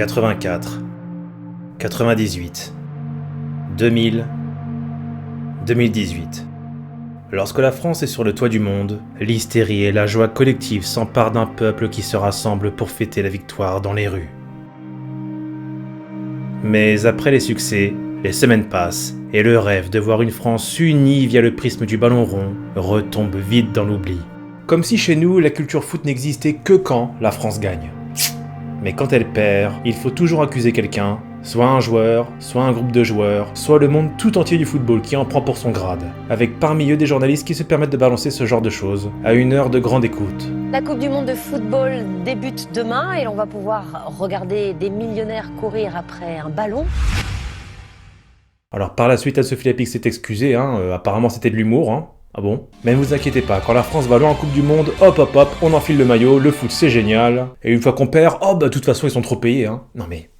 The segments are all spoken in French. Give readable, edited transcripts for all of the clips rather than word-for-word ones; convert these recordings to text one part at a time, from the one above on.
84, 98, 2000, 2018. Lorsque la France est sur le toit du monde, l'hystérie et la joie collective s'emparent d'un peuple qui se rassemble pour fêter la victoire dans les rues. Mais après les succès, les semaines passent et le rêve de voir une France unie via le prisme du ballon rond retombe vite dans l'oubli. Comme si chez nous, la culture foot n'existait que quand la France gagne. Mais quand elle perd, il faut toujours accuser quelqu'un, soit un joueur, soit un groupe de joueurs, soit le monde tout entier du football qui en prend pour son grade, avec parmi eux des journalistes qui se permettent de balancer ce genre de choses à une heure de grande écoute. La Coupe du Monde de football débute demain et l'on va pouvoir regarder des millionnaires courir après un ballon. Alors par la suite, Anne-Sophie Lapix s'est excusée, apparemment c'était de l'humour, Ah bon? Mais ne vous inquiétez pas, quand la France va loin en Coupe du Monde, hop, on enfile le maillot, le foot c'est génial, et une fois qu'on perd, de toute façon ils sont trop payés, Non mais...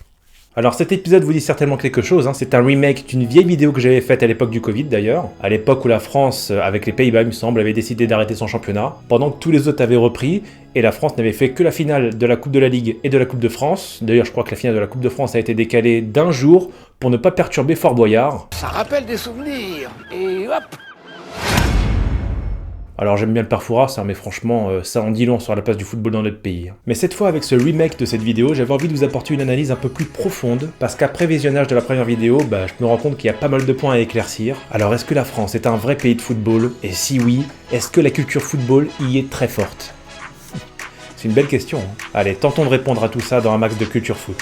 Alors cet épisode vous dit certainement quelque chose, c'est un remake d'une vieille vidéo que j'avais faite à l'époque du Covid d'ailleurs, à l'époque où la France, avec les Pays-Bas il me semble, avait décidé d'arrêter son championnat, pendant que tous les autres avaient repris, et la France n'avait fait que la finale de la Coupe de la Ligue et de la Coupe de France. D'ailleurs je crois que la finale de la Coupe de France a été décalée d'un jour pour ne pas perturber Fort Boyard. Ça rappelle des souvenirs, et hop! Alors j'aime bien le père Fouras, mais franchement, ça en dit long sur la place du football dans notre pays. Mais cette fois, avec ce remake de cette vidéo, j'avais envie de vous apporter une analyse un peu plus profonde, parce qu'après visionnage de la première vidéo, je me rends compte qu'il y a pas mal de points à éclaircir. Alors est-ce que la France est un vrai pays de football? Et si oui, est-ce que la culture football y est très forte? C'est une belle question. Allez, tentons de répondre à tout ça dans un max de culture foot.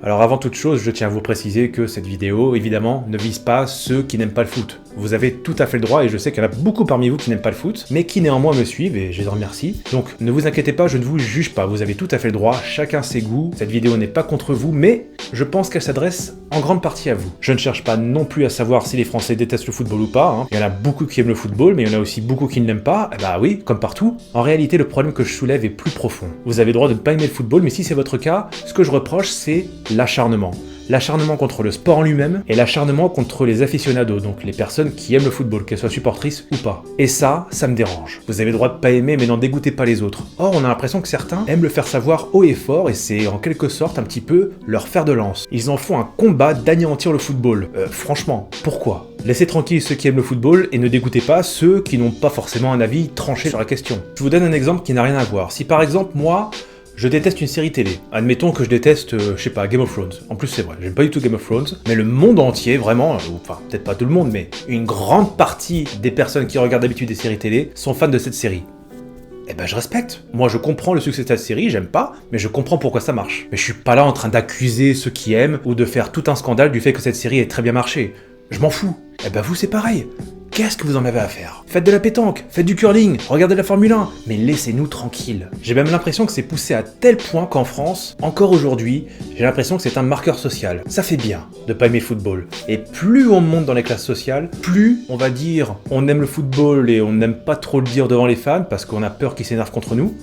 Alors avant toute chose, je tiens à vous préciser que cette vidéo, évidemment, ne vise pas ceux qui n'aiment pas le foot. Vous avez tout à fait le droit, et je sais qu'il y en a beaucoup parmi vous qui n'aiment pas le foot, mais qui néanmoins me suivent, et je les en remercie. Donc ne vous inquiétez pas, je ne vous juge pas, vous avez tout à fait le droit, chacun ses goûts, cette vidéo n'est pas contre vous, mais je pense qu'elle s'adresse en grande partie à vous. Je ne cherche pas non plus à savoir si les Français détestent le football ou pas, Il y en a beaucoup qui aiment le football, mais il y en a aussi beaucoup qui ne l'aiment pas, oui, comme partout. En réalité, le problème que je soulève est plus profond. Vous avez le droit de ne pas aimer le football, mais si c'est votre cas, ce que je reproche, c'est l'acharnement. L'acharnement contre le sport en lui-même et l'acharnement contre les aficionados, donc les personnes qui aiment le football, qu'elles soient supportrices ou pas. Et ça me dérange. Vous avez le droit de pas aimer, mais n'en dégoûtez pas les autres. Or, on a l'impression que certains aiment le faire savoir haut et fort, et c'est en quelque sorte un petit peu leur fer de lance. Ils en font un combat d'anéantir le football. Franchement, pourquoi ? Laissez tranquille ceux qui aiment le football et ne dégoûtez pas ceux qui n'ont pas forcément un avis tranché sur la question. Je vous donne un exemple qui n'a rien à voir. Si par exemple, moi, je déteste une série télé. Admettons que je déteste, Game of Thrones. En plus, c'est vrai, j'aime pas du tout Game of Thrones, mais le monde entier, vraiment, enfin, peut-être pas tout le monde, mais une grande partie des personnes qui regardent d'habitude des séries télé sont fans de cette série. Je respecte. Moi, je comprends le succès de cette série, j'aime pas, mais je comprends pourquoi ça marche. Mais je suis pas là en train d'accuser ceux qui aiment ou de faire tout un scandale du fait que cette série ait très bien marché. Je m'en fous. Vous, c'est pareil. Qu'est-ce que vous en avez à faire? Faites de la pétanque, faites du curling, regardez la Formule 1, mais laissez-nous tranquilles. J'ai même l'impression que c'est poussé à tel point qu'en France, encore aujourd'hui, j'ai l'impression que c'est un marqueur social. Ça fait bien de pas aimer le football. Et plus on monte dans les classes sociales, plus on va dire on aime le football et on n'aime pas trop le dire devant les fans parce qu'on a peur qu'ils s'énervent contre nous.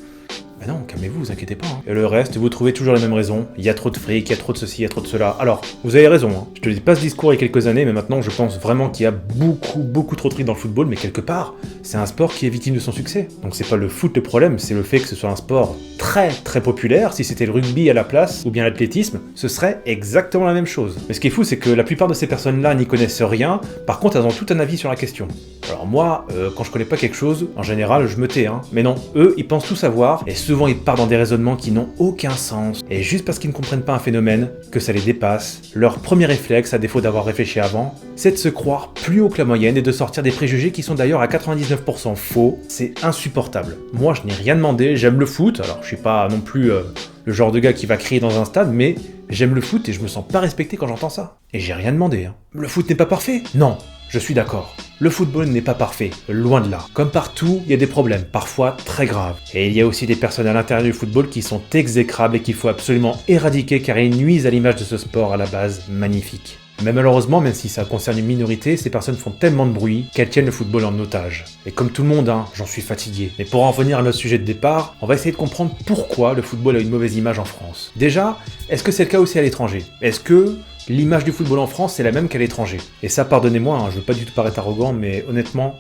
Non, calmez-vous, vous inquiétez pas. Et le reste, vous trouvez toujours les mêmes raisons. Il y a trop de fric, il y a trop de ceci, il y a trop de cela. Alors, vous avez raison, Je te dis pas ce discours il y a quelques années, mais maintenant je pense vraiment qu'il y a beaucoup trop de fric dans le football, mais quelque part, c'est un sport qui est victime de son succès. Donc c'est pas le foot le problème, c'est le fait que ce soit un sport très populaire. Si c'était le rugby à la place, ou bien l'athlétisme, ce serait exactement la même chose. Mais ce qui est fou, c'est que la plupart de ces personnes-là n'y connaissent rien, par contre elles ont tout un avis sur la question. Alors moi, quand je connais pas quelque chose, en général je me tais, Mais non, eux, ils pensent tout savoir, et souvent ils partent dans des raisonnements qui n'ont aucun sens, et juste parce qu'ils ne comprennent pas un phénomène, que ça les dépasse, leur premier réflexe, à défaut d'avoir réfléchi avant, c'est de se croire plus haut que la moyenne et de sortir des préjugés qui sont d'ailleurs à 99% faux. C'est insupportable. Moi je n'ai rien demandé, j'aime le foot, alors je suis pas non plus le genre de gars qui va crier dans un stade, mais j'aime le foot et je me sens pas respecté quand j'entends ça. Et j'ai rien demandé, Le foot n'est pas parfait? Non, je suis d'accord. Le football n'est pas parfait, loin de là. Comme partout, il y a des problèmes, parfois très graves. Et il y a aussi des personnes à l'intérieur du football qui sont exécrables et qu'il faut absolument éradiquer car ils nuisent à l'image de ce sport à la base magnifique. Mais malheureusement, même si ça concerne une minorité, ces personnes font tellement de bruit qu'elles tiennent le football en otage. Et comme tout le monde, j'en suis fatigué. Mais pour en revenir à notre sujet de départ, on va essayer de comprendre pourquoi le football a une mauvaise image en France. Déjà, est-ce que c'est le cas aussi à l'étranger? Est-ce que l'image du football en France, c'est la même qu'à l'étranger? Et ça, pardonnez-moi, je veux pas du tout paraître arrogant, mais honnêtement,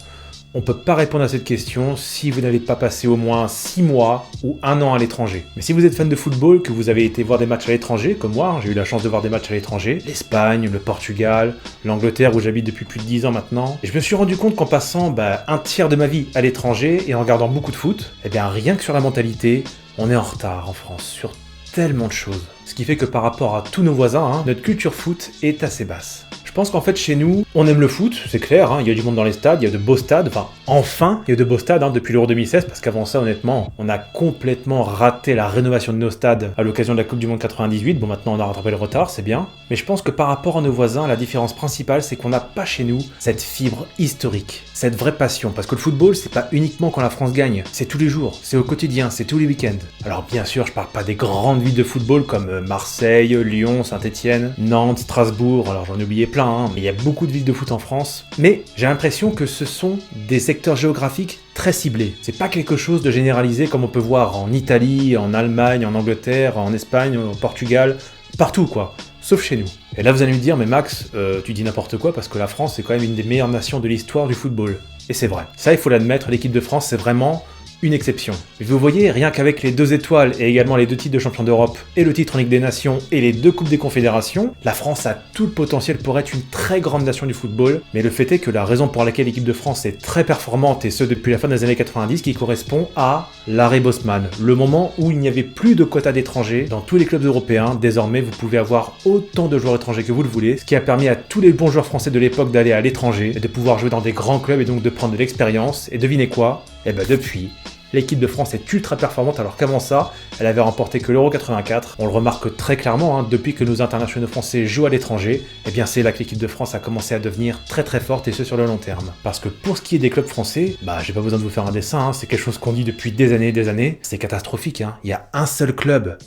on peut pas répondre à cette question si vous n'avez pas passé au moins 6 mois ou 1 an à l'étranger. Mais si vous êtes fan de football, que vous avez été voir des matchs à l'étranger, comme moi, j'ai eu la chance de voir des matchs à l'étranger, l'Espagne, le Portugal, l'Angleterre où j'habite depuis plus de 10 ans maintenant, et je me suis rendu compte qu'en passant un tiers de ma vie à l'étranger et en regardant beaucoup de foot, eh bien rien que sur la mentalité, on est en retard en France sur tellement de choses. Ce qui fait que par rapport à tous nos voisins, notre culture foot est assez basse. Je pense qu'en fait chez nous, on aime le foot, c'est clair, il y a du monde dans les stades, il y a de beaux stades, enfin il y a de beaux stades depuis l'Euro 2016, parce qu'avant ça honnêtement, on a complètement raté la rénovation de nos stades à l'occasion de la Coupe du Monde 98, bon maintenant on a rattrapé le retard, c'est bien, mais je pense que par rapport à nos voisins, la différence principale c'est qu'on n'a pas chez nous cette fibre historique, cette vraie passion, parce que le football c'est pas uniquement quand la France gagne, c'est tous les jours, c'est au quotidien, c'est tous les week-ends. Alors bien sûr je parle pas des grandes villes de football comme Marseille, Lyon, Saint-Etienne, Nantes, Strasbourg, alors j'en ai oublié plein, mais il y a beaucoup de villes de foot en France, mais j'ai l'impression que ce sont des secteurs géographiques très ciblés. C'est pas quelque chose de généralisé comme on peut voir en Italie, en Allemagne, en Angleterre, en Espagne, au Portugal, partout quoi, sauf chez nous. Et là vous allez me dire, mais Max, tu dis n'importe quoi parce que la France c'est quand même une des meilleures nations de l'histoire du football. Et c'est vrai. Ça il faut l'admettre, l'équipe de France c'est vraiment une exception. Mais vous voyez, rien qu'avec les 2 étoiles et également les 2 titres de champion d'Europe et le titre en Ligue des Nations et les 2 Coupes des Confédérations, la France a tout le potentiel pour être une très grande nation du football, mais le fait est que la raison pour laquelle l'équipe de France est très performante, et ce depuis la fin des années 90, qui correspond à l'arrêt Bosman, le moment où il n'y avait plus de quotas d'étrangers dans tous les clubs européens. Désormais, vous pouvez avoir autant de joueurs étrangers que vous le voulez, ce qui a permis à tous les bons joueurs français de l'époque d'aller à l'étranger et de pouvoir jouer dans des grands clubs et donc de prendre de l'expérience. Et devinez quoi? Depuis, l'équipe de France est ultra performante, alors qu'avant ça, elle avait remporté que l'Euro 84. On le remarque très clairement, depuis que nos internationaux français jouent à l'étranger, c'est là que l'équipe de France a commencé à devenir très très forte, et ce sur le long terme. Parce que pour ce qui est des clubs français, j'ai pas besoin de vous faire un dessin, c'est quelque chose qu'on dit depuis des années, c'est catastrophique. Il y a un seul club,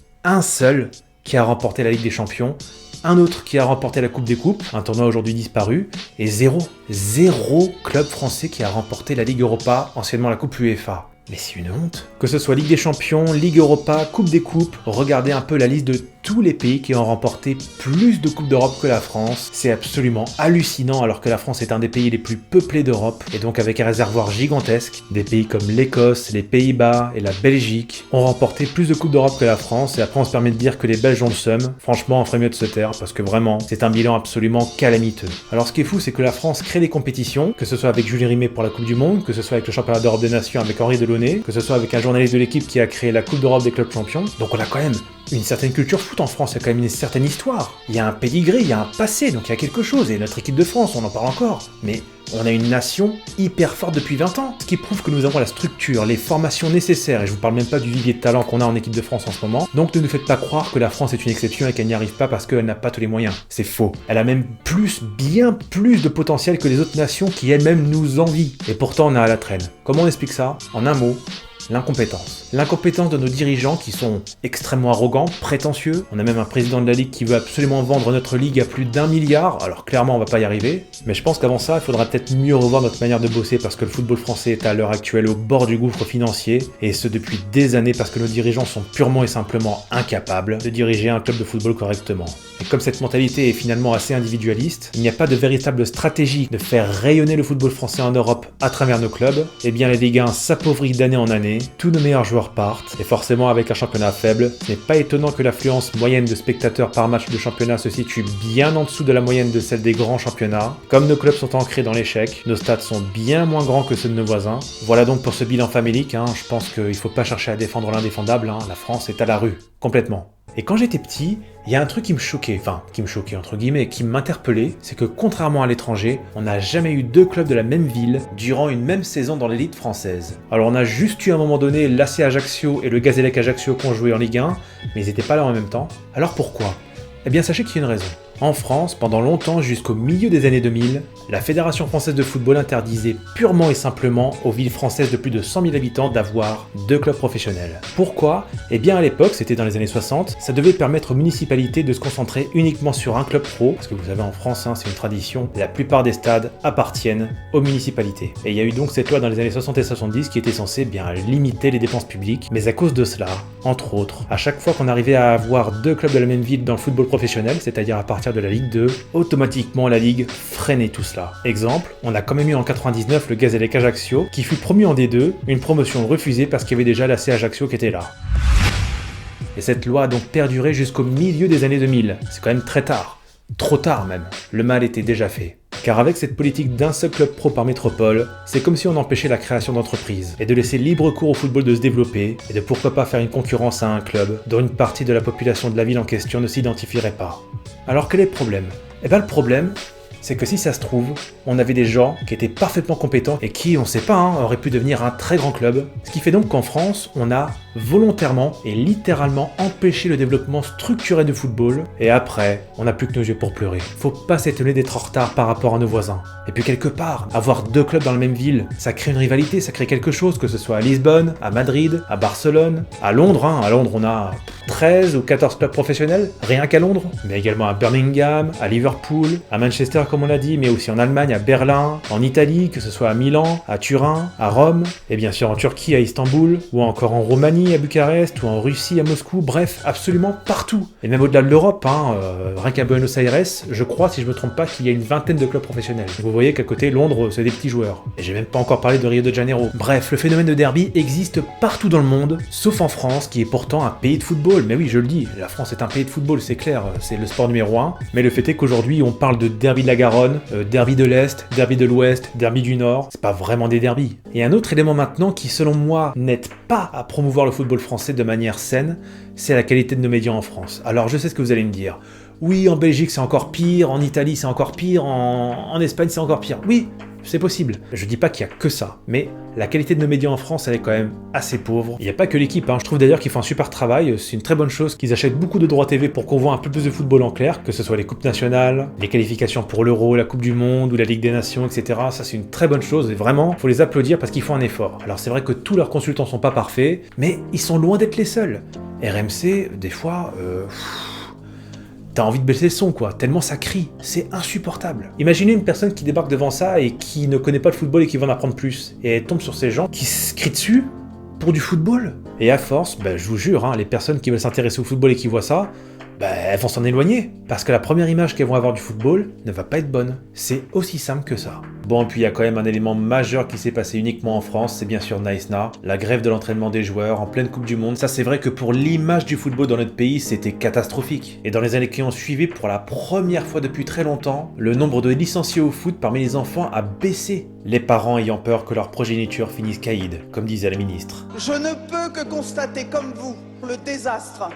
qui a remporté la Ligue des Champions, un autre qui a remporté la Coupe des Coupes, un tournoi aujourd'hui disparu, et zéro club français qui a remporté la Ligue Europa, anciennement la Coupe UEFA. Mais c'est une honte. Que ce soit Ligue des Champions, Ligue Europa, Coupe des Coupes, regardez un peu la liste de tous les pays qui ont remporté plus de Coupes d'Europe que la France. C'est absolument hallucinant, alors que la France est un des pays les plus peuplés d'Europe, et donc avec un réservoir gigantesque. Des pays comme l'Écosse, les Pays-Bas et la Belgique ont remporté plus de Coupes d'Europe que la France, et après on se permet de dire que les Belges ont le seum. Franchement, on ferait mieux de se taire, parce que vraiment, c'est un bilan absolument calamiteux. Alors ce qui est fou, c'est que la France crée des compétitions, que ce soit avec Jules Rimet pour la Coupe du Monde, que ce soit avec le championnat d'Europe des Nations avec Henri Delaunay, que ce soit avec un journaliste de l'équipe qui a créé la Coupe d'Europe des clubs champions. Donc on a quand même une certaine culture foot en France, il y a quand même une certaine histoire. Il y a un pédigré, il y a un passé, donc il y a quelque chose, et notre équipe de France, on en parle encore. Mais on a une nation hyper forte depuis 20 ans, ce qui prouve que nous avons la structure, les formations nécessaires, et je vous parle même pas du vivier de talent qu'on a en équipe de France en ce moment. Donc ne nous faites pas croire que la France est une exception et qu'elle n'y arrive pas parce qu'elle n'a pas tous les moyens. C'est faux. Elle a même bien plus de potentiel que les autres nations qui elles-mêmes nous envient. Et pourtant on est à la traîne. Comment on explique ça? En un mot, l'incompétence. L'incompétence de nos dirigeants qui sont extrêmement arrogants, prétentieux. On a même un président de la Ligue qui veut absolument vendre notre Ligue à plus d'1 milliard, alors clairement on va pas y arriver. Mais je pense qu'avant ça, il faudra peut-être mieux revoir notre manière de bosser parce que le football français est à l'heure actuelle au bord du gouffre financier, et ce depuis des années parce que nos dirigeants sont purement et simplement incapables de diriger un club de football correctement. Et comme cette mentalité est finalement assez individualiste, il n'y a pas de véritable stratégie de faire rayonner le football français en Europe à travers nos clubs, et bien les Ligue 1 s'appauvrissent d'année en année, tous nos meilleurs joueurs partent, et forcément avec un championnat faible, ce n'est pas étonnant que l'affluence moyenne de spectateurs par match de championnat se situe bien en dessous de la moyenne de celle des grands championnats. Comme nos clubs sont ancrés dans l'échec, nos stades sont bien moins grands que ceux de nos voisins. Voilà donc pour ce bilan famélique, je pense qu'il ne faut pas chercher à défendre l'indéfendable, la France est à la rue, complètement. Et quand j'étais petit, il y a un truc qui me choquait entre guillemets, qui m'interpellait, c'est que contrairement à l'étranger, on n'a jamais eu 2 clubs de la même ville durant une même saison dans l'élite française. Alors on a juste eu à un moment donné l'AC Ajaccio et le Gazélec Ajaccio qui ont joué en Ligue 1, mais ils n'étaient pas là en même temps. Alors pourquoi? Eh bien sachez qu'il y a une raison. En France, pendant longtemps, jusqu'au milieu des années 2000, la Fédération française de football interdisait purement et simplement aux villes françaises de plus de 100 000 habitants d'avoir 2 clubs professionnels. Pourquoi ? Eh bien à l'époque, c'était dans les années 60, ça devait permettre aux municipalités de se concentrer uniquement sur un club pro, parce que vous savez en France, c'est une tradition, la plupart des stades appartiennent aux municipalités. Et il y a eu donc cette loi dans les années 60 et 70 qui était censée bien limiter les dépenses publiques, mais à cause de cela, entre autres, à chaque fois qu'on arrivait à avoir 2 clubs de la même ville dans le football professionnel, c'est-à-dire à partir de la Ligue 2, automatiquement la Ligue freinait tout cela. Exemple, on a quand même eu en 99 le Gazélec Ajaccio, qui fut promu en D2, une promotion refusée parce qu'il y avait déjà l'AC Ajaccio qui était là. Et cette loi a donc perduré jusqu'au milieu des années 2000, c'est quand même très tard. Trop tard même, le mal était déjà fait. Car avec cette politique d'un seul club pro par métropole, c'est comme si on empêchait la création d'entreprises, et de laisser libre cours au football de se développer, et de pourquoi pas faire une concurrence à un club dont une partie de la population de la ville en question ne s'identifierait pas. Alors quel est le problème ? Eh bien le problème, c'est que si ça se trouve, on avait des gens qui étaient parfaitement compétents et qui, on sait pas, auraient pu devenir un très grand club. Ce qui fait donc qu'en France, on a volontairement et littéralement empêché le développement structuré du football, et après, on n'a plus que nos yeux pour pleurer. Faut pas s'étonner d'être en retard par rapport à nos voisins. Et puis quelque part, avoir 2 clubs dans la même ville, ça crée une rivalité, ça crée quelque chose, que ce soit à Lisbonne, à Madrid, à Barcelone, à Londres. À Londres, on a 13 ou 14 clubs professionnels, rien qu'à Londres, mais également à Birmingham, à Liverpool, à Manchester comme on l'a dit, mais aussi en Allemagne, à Berlin, en Italie, que ce soit à Milan, à Turin, à Rome, et bien sûr en Turquie, à Istanbul, ou encore en Roumanie, à Bucarest, ou en Russie, à Moscou, bref, absolument partout. Et même au-delà de l'Europe, rien qu'à Buenos Aires, je crois, si je me trompe pas, qu'il y a une vingtaine de clubs professionnels. Donc vous voyez qu'à côté, Londres, c'est des petits joueurs. Et j'ai même pas encore parlé de Rio de Janeiro. Bref, le phénomène de derby existe partout dans le monde, sauf en France, qui est pourtant un pays de football. Mais oui, je le dis, la France est un pays de football, c'est clair, c'est le sport numéro 1. Mais le fait est qu'aujourd'hui, on parle de derby de la Garonne, derby de l'Est, derby de l'Ouest, derby du Nord. C'est pas vraiment des derbys. Et un autre élément maintenant qui, selon moi, n'aide pas à promouvoir le football français de manière saine, c'est la qualité de nos médias en France. Alors je sais ce que vous allez me dire. Oui, en Belgique c'est encore pire, en Italie c'est encore pire, en Espagne c'est encore pire. Oui, c'est possible. Je dis pas qu'il y a que ça, mais la qualité de nos médias en France, elle est quand même assez pauvre. Il n'y a pas que l'équipe, Je trouve d'ailleurs qu'ils font un super travail, c'est une très bonne chose qu'ils achètent beaucoup de droits TV pour qu'on voit un peu plus de football en clair, que ce soit les coupes nationales, les qualifications pour l'Euro, la Coupe du Monde ou la Ligue des Nations, etc. Ça c'est une très bonne chose et vraiment, faut les applaudir parce qu'ils font un effort. Alors c'est vrai que tous leurs consultants sont pas parfaits, mais ils sont loin d'être les seuls. RMC, des fois, t'as envie de baisser le son, tellement ça crie, c'est insupportable. Imaginez une personne qui débarque devant ça et qui ne connaît pas le football et qui va en apprendre plus, et elle tombe sur ces gens qui se crient dessus pour du football. Et à force, je vous jure, les personnes qui veulent s'intéresser au football et qui voient ça, elles vont s'en éloigner, parce que la première image qu'elles vont avoir du football ne va pas être bonne. C'est aussi simple que ça. Bon, et puis il y a quand même un élément majeur qui s'est passé uniquement en France, c'est bien sûr Naïsna, la grève de l'entraînement des joueurs en pleine Coupe du Monde. Ça c'est vrai que pour l'image du football dans notre pays, c'était catastrophique. Et dans les années qui ont suivi, pour la première fois depuis très longtemps, le nombre de licenciés au foot parmi les enfants a baissé. Les parents ayant peur que leur progéniture finisse caïd, comme disait la ministre. Je ne peux que constater comme vous le désastre,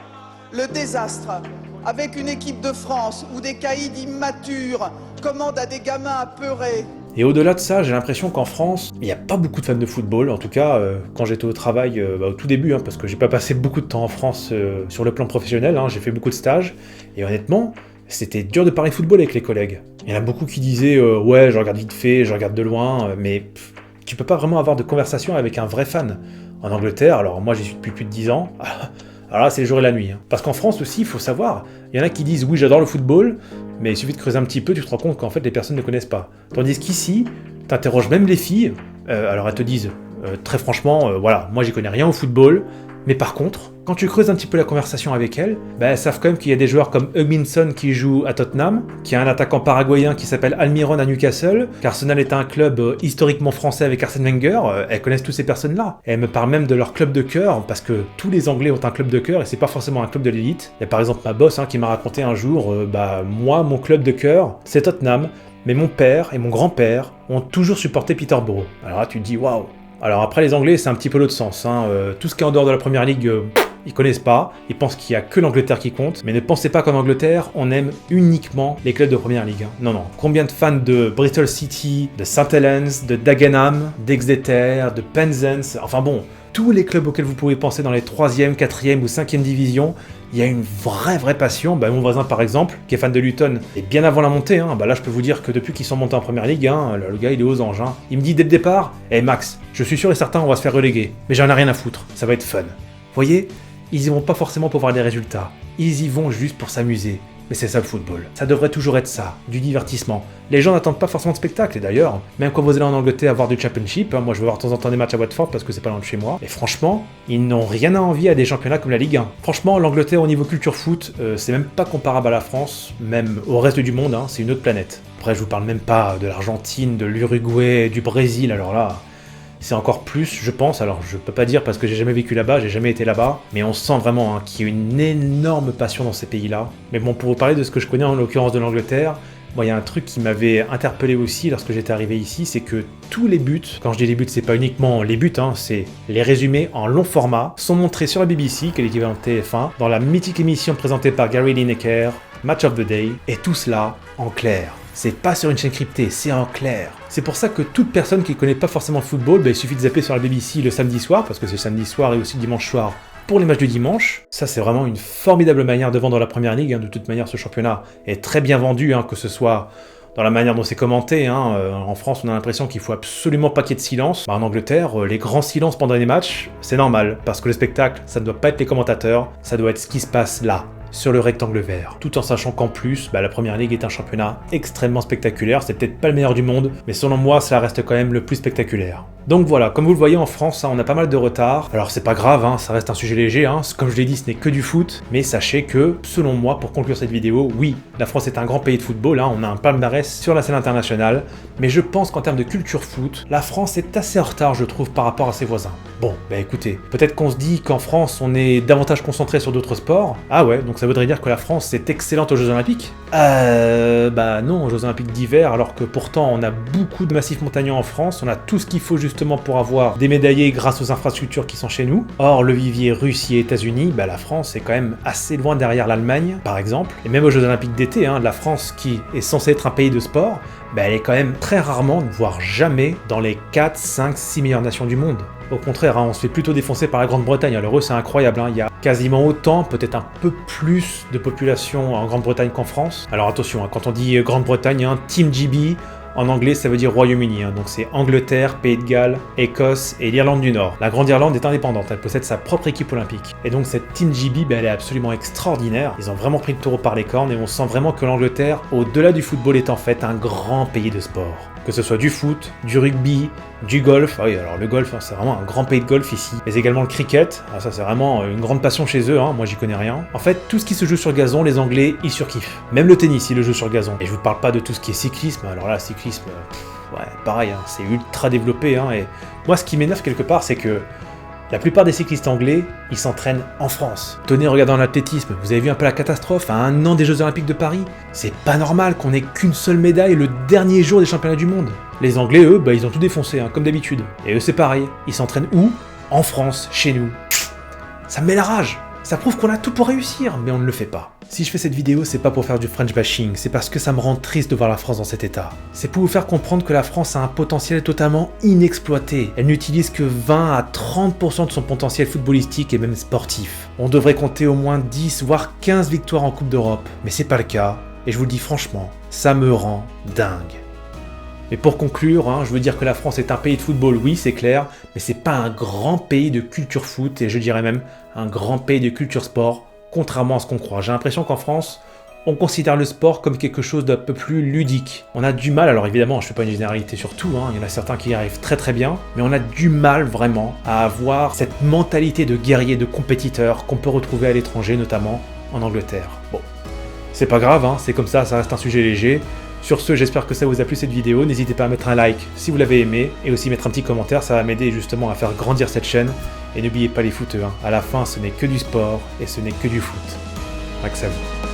avec une équipe de France où des caïds immatures commandent à des gamins apeurés. Et au-delà de ça, j'ai l'impression qu'en France, il n'y a pas beaucoup de fans de football. En tout cas, quand j'étais au travail, au tout début, parce que j'ai pas passé beaucoup de temps en France sur le plan professionnel, j'ai fait beaucoup de stages, et honnêtement, c'était dur de parler football avec les collègues. Il y en a beaucoup qui disaient ouais, je regarde vite fait, je regarde de loin, mais tu peux pas vraiment avoir de conversation avec un vrai fan. En Angleterre, alors moi j'y suis depuis plus de 10 ans, alors là c'est le jour et la nuit. Parce qu'en France aussi, il faut savoir, il y en a qui disent oui j'adore le football, mais il suffit de creuser un petit peu, tu te rends compte qu'en fait les personnes ne connaissent pas. Tandis qu'ici, t'interroges même les filles, alors elles te disent très franchement, voilà, moi j'y connais rien au football, mais par contre, quand tu creuses un petit peu la conversation avec elles, elles savent quand même qu'il y a des joueurs comme Hugminson qui joue à Tottenham, qu'il y a un attaquant paraguayen qui s'appelle Almiron à Newcastle, qu'Arsenal est un club historiquement français avec Arsène Wenger, elles connaissent toutes ces personnes-là. Et elles me parlent même de leur club de cœur, parce que tous les Anglais ont un club de cœur et c'est pas forcément un club de l'élite. Il y a par exemple ma boss qui m'a raconté un jour, moi, mon club de cœur, c'est Tottenham, mais mon père et mon grand-père ont toujours supporté Peterborough. Alors là, tu te dis waouh. Alors après les Anglais, c'est un petit peu l'autre sens. Tout ce qui est en dehors de la Première Ligue, ils connaissent pas. Ils pensent qu'il y a que l'Angleterre qui compte. Mais ne pensez pas qu'en Angleterre, on aime uniquement les clubs de Première Ligue. Non, non. Combien de fans de Bristol City, de St Helens, de Dagenham, d'Exeter, de Penzance, enfin bon, tous les clubs auxquels vous pouvez penser dans les 3e, 4e ou 5e divisions, Il y a une vraie passion. Mon voisin par exemple, qui est fan de Luton, et bien avant la montée, là je peux vous dire que depuis qu'ils sont montés en première ligue, le gars il est aux anges. Il me dit dès le départ, Max, je suis sûr et certain on va se faire reléguer, mais j'en ai rien à foutre, ça va être fun. Vous voyez, ils y vont pas forcément pour voir des résultats, ils y vont juste pour s'amuser. Mais c'est ça le football. Ça devrait toujours être ça, du divertissement. Les gens n'attendent pas forcément de spectacle, et d'ailleurs, même quand vous allez en Angleterre voir du Championship, moi je vais voir de temps en temps des matchs à Watford parce que c'est pas loin de chez moi, et franchement, ils n'ont rien à envier à des championnats comme la Ligue 1. Franchement, l'Angleterre au niveau culture foot, c'est même pas comparable à la France, même au reste du monde, c'est une autre planète. Après, je vous parle même pas de l'Argentine, de l'Uruguay, du Brésil, alors là... C'est encore plus, je pense, alors je peux pas dire parce que j'ai jamais vécu là-bas, j'ai jamais été là-bas, mais on sent vraiment qu'il y a une énorme passion dans ces pays-là. Mais bon, pour vous parler de ce que je connais en l'occurrence de l'Angleterre, il y a un truc qui m'avait interpellé aussi lorsque j'étais arrivé ici, c'est que tous les buts, quand je dis les buts, c'est pas uniquement les buts, c'est les résumés en long format, sont montrés sur la BBC, qui est l'équivalent de TF1, dans la mythique émission présentée par Gary Lineker, Match of the Day, et tout cela en clair. C'est pas sur une chaîne cryptée, c'est en clair. C'est pour ça que toute personne qui connaît pas forcément le football, il suffit de zapper sur la BBC le samedi soir, parce que c'est le samedi soir et aussi le dimanche soir pour les matchs du dimanche. Ça, c'est vraiment une formidable manière de vendre la première ligue. De toute manière, ce championnat est très bien vendu, que ce soit dans la manière dont c'est commenté. En France, on a l'impression qu'il faut absolument pas qu'il y ait de silence. En Angleterre, les grands silences pendant les matchs, c'est normal, parce que le spectacle, ça ne doit pas être les commentateurs, ça doit être ce qui se passe là, sur le rectangle vert. Tout en sachant qu'en plus, la Première Ligue est un championnat extrêmement spectaculaire. C'est peut-être pas le meilleur du monde, mais selon moi, ça reste quand même le plus spectaculaire. Donc voilà, comme vous le voyez en France, on a pas mal de retard. Alors c'est pas grave, ça reste un sujet léger, comme je l'ai dit, ce n'est que du foot, mais sachez que, selon moi, pour conclure cette vidéo, oui, la France est un grand pays de football, on a un palmarès sur la scène internationale, mais je pense qu'en termes de culture foot, la France est assez en retard, je trouve, par rapport à ses voisins. Bon, écoutez, peut-être qu'on se dit qu'en France, on est davantage concentré sur d'autres sports. Ah ouais, donc ça voudrait dire que la France est excellente aux Jeux Olympiques ? Non, aux Jeux Olympiques d'hiver, alors que pourtant on a beaucoup de massifs montagneux en France, on a tout ce qu'il faut justement pour avoir des médaillés grâce aux infrastructures qui sont chez nous. Or, le vivier Russie et États-Unis, la France est quand même assez loin derrière l'Allemagne, par exemple. Et même aux Jeux Olympiques d'été, la France, qui est censée être un pays de sport, elle est quand même très rarement, voire jamais, dans les 4, 5, 6 meilleures nations du monde. Au contraire, on se fait plutôt défoncer par la Grande-Bretagne. Alors eux, c'est incroyable, il y a quasiment autant, peut-être un peu plus de population en Grande-Bretagne qu'en France. Alors attention, quand on dit Grande-Bretagne, Team GB, en anglais, ça veut dire Royaume-Uni, donc c'est Angleterre, Pays de Galles, Écosse et l'Irlande du Nord. La Grande-Irlande est indépendante, elle possède sa propre équipe olympique. Et donc cette Team GB, elle est absolument extraordinaire. Ils ont vraiment pris le taureau par les cornes et on sent vraiment que l'Angleterre, au-delà du football, est en fait un grand pays de sport. Que ce soit du foot, du rugby, du golf. Ah oui, alors le golf, c'est vraiment un grand pays de golf ici. Mais également le cricket. Ah, ça, c'est vraiment une grande passion chez eux. Moi, j'y connais rien. En fait, tout ce qui se joue sur gazon, les Anglais, ils surkiffent. Même le tennis, ils le jouent sur gazon. Et je vous parle pas de tout ce qui est cyclisme. Alors là, cyclisme, pareil, c'est ultra développé. Et moi, ce qui m'énerve quelque part, c'est que la plupart des cyclistes anglais, ils s'entraînent en France. Tenez, regardez en athlétisme, vous avez vu un peu la catastrophe à 1 an des Jeux Olympiques de Paris ? C'est pas normal qu'on ait qu'une seule médaille le dernier jour des championnats du monde. Les Anglais, eux, ils ont tout défoncé, comme d'habitude. Et eux, c'est pareil, ils s'entraînent où ? En France, chez nous. Ça me met la rage. Ça prouve qu'on a tout pour réussir, mais on ne le fait pas. Si je fais cette vidéo, c'est pas pour faire du French bashing, c'est parce que ça me rend triste de voir la France dans cet état. C'est pour vous faire comprendre que la France a un potentiel totalement inexploité. Elle n'utilise que 20 à 30% de son potentiel footballistique et même sportif. On devrait compter au moins 10 voire 15 victoires en Coupe d'Europe, mais c'est pas le cas, et je vous le dis franchement, ça me rend dingue. Mais pour conclure, je veux dire que la France est un pays de football, oui c'est clair, mais c'est pas un grand pays de culture foot, et je dirais même un grand pays de culture sport, contrairement à ce qu'on croit. J'ai l'impression qu'en France, on considère le sport comme quelque chose d'un peu plus ludique. On a du mal, alors évidemment je fais pas une généralité sur tout, il y en a certains qui y arrivent très très bien, mais on a du mal vraiment à avoir cette mentalité de guerrier, de compétiteur qu'on peut retrouver à l'étranger, notamment en Angleterre. Bon, c'est pas grave, c'est comme ça reste un sujet léger. Sur ce, j'espère que ça vous a plu cette vidéo, n'hésitez pas à mettre un like si vous l'avez aimé, et aussi mettre un petit commentaire, ça va m'aider justement à faire grandir cette chaîne. Et n'oubliez pas les footeux, à la fin ce n'est que du sport, et ce n'est que du foot. Max à vous.